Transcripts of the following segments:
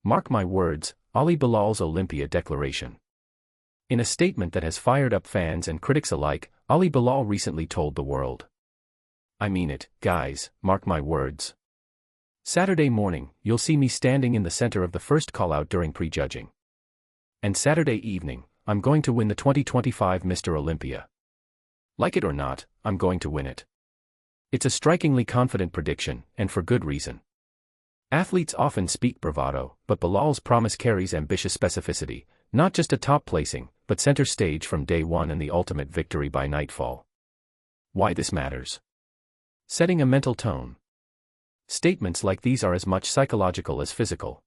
Mark my words, Ali Bilal's Olympia declaration. In a statement that has fired up fans and critics alike, Ali Bilal recently told the world, "I mean it, guys, mark my words. Saturday morning, you'll see me standing in the center of the first call-out during prejudging. And Saturday evening, I'm going to win the 2025 Mr. Olympia. Like it or not, I'm going to win it." It's a strikingly confident prediction, and for good reason. Athletes often speak bravado, but Bilal's promise carries ambitious specificity, not just a top placing, but center stage from day one and the ultimate victory by nightfall. Why this matters? Setting a mental tone. Statements like these are as much psychological as physical.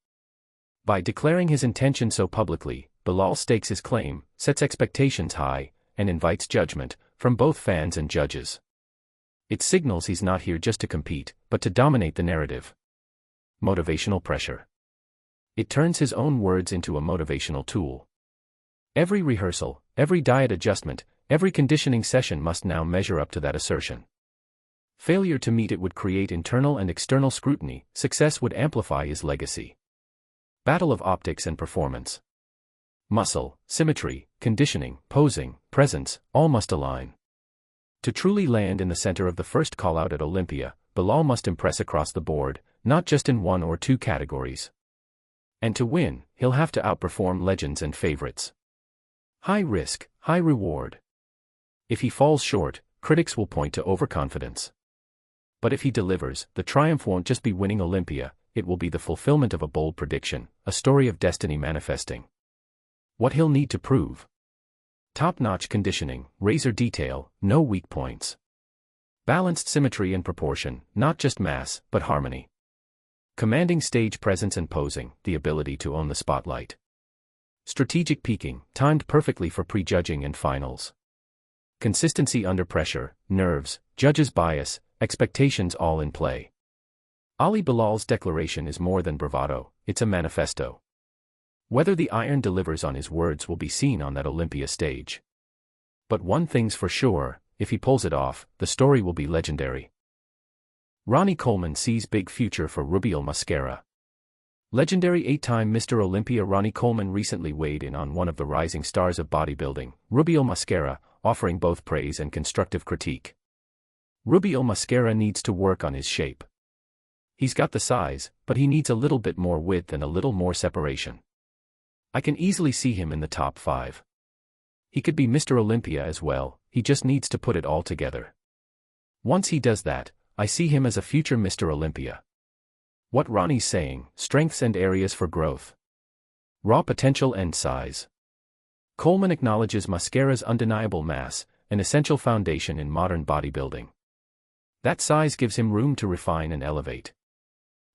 By declaring his intention so publicly, Bilal stakes his claim, sets expectations high, and invites judgment from both fans and judges. It signals he's not here just to compete, but to dominate the narrative. Motivational pressure. It turns his own words into a motivational tool. Every rehearsal, every diet adjustment, every conditioning session must now measure up to that assertion. Failure to meet it would create internal and external scrutiny, success would amplify his legacy. Battle of optics and performance. Muscle, symmetry, conditioning, posing, presence, all must align. To truly land in the center of the first call-out at Olympia, Bilal must impress across the board, not just in one or two categories. And to win, he'll have to outperform legends and favorites. High risk, high reward. If he falls short, critics will point to overconfidence. But if he delivers, the triumph won't just be winning Olympia, it will be the fulfillment of a bold prediction, a story of destiny manifesting. What he'll need to prove. Top-notch conditioning, razor detail, no weak points. Balanced symmetry and proportion, not just mass, but harmony. Commanding stage presence and posing, the ability to own the spotlight. Strategic peaking, timed perfectly for prejudging and finals. Consistency under pressure, nerves, judges' bias, expectations all in play. Ali Bilal's declaration is more than bravado, it's a manifesto. Whether the Iron delivers on his words will be seen on that Olympia stage. But one thing's for sure, if he pulls it off, the story will be legendary. Ronnie Coleman sees big future for Rubial Mascara. Legendary 8-time Mr. Olympia Ronnie Coleman recently weighed in on one of the rising stars of bodybuilding, Rubial Mascara, offering both praise and constructive critique. Rubial Mascara needs to work on his shape. He's got the size, but he needs a little bit more width and a little more separation. I can easily see him in the top 5. He could be Mr. Olympia as well, he just needs to put it all together. Once he does that, I see him as a future Mr. Olympia. What Ronnie's saying, strengths and areas for growth. Raw potential and size. Coleman acknowledges Mascara's undeniable mass, an essential foundation in modern bodybuilding. That size gives him room to refine and elevate.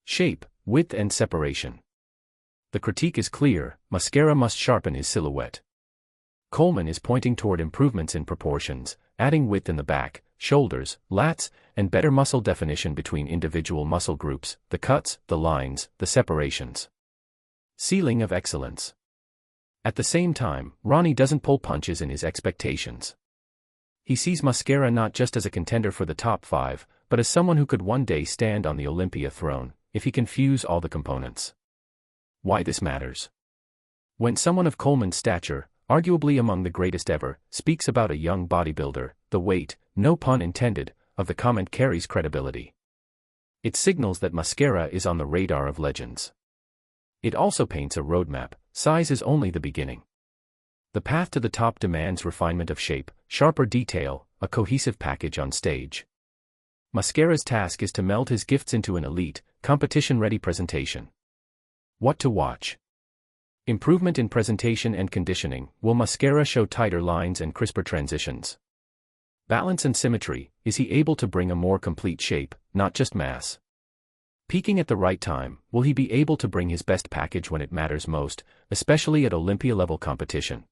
Shape, width and separation. The critique is clear, Mascara must sharpen his silhouette. Coleman is pointing toward improvements in proportions, adding width in the back, shoulders, lats, and better muscle definition between individual muscle groups, the cuts, the lines, the separations. Ceiling of excellence. At the same time, Ronnie doesn't pull punches in his expectations. He sees Mascara not just as a contender for the top 5, but as someone who could one day stand on the Olympia throne, if he can fuse all the components. Why this matters. When someone of Coleman's stature, arguably among the greatest ever, speaks about a young bodybuilder, the weight, no pun intended, of the comment carries credibility. It signals that Mascara is on the radar of legends. It also paints a roadmap, size is only the beginning. The path to the top demands refinement of shape, sharper detail, a cohesive package on stage. Mascara's task is to meld his gifts into an elite, competition-ready presentation. What to watch? Improvement in presentation and conditioning. Will Mascara show tighter lines and crisper transitions? Balance and symmetry. Is he able to bring a more complete shape, not just mass? Peaking at the right time. Will he be able to bring his best package when it matters most, especially at Olympia-level competition?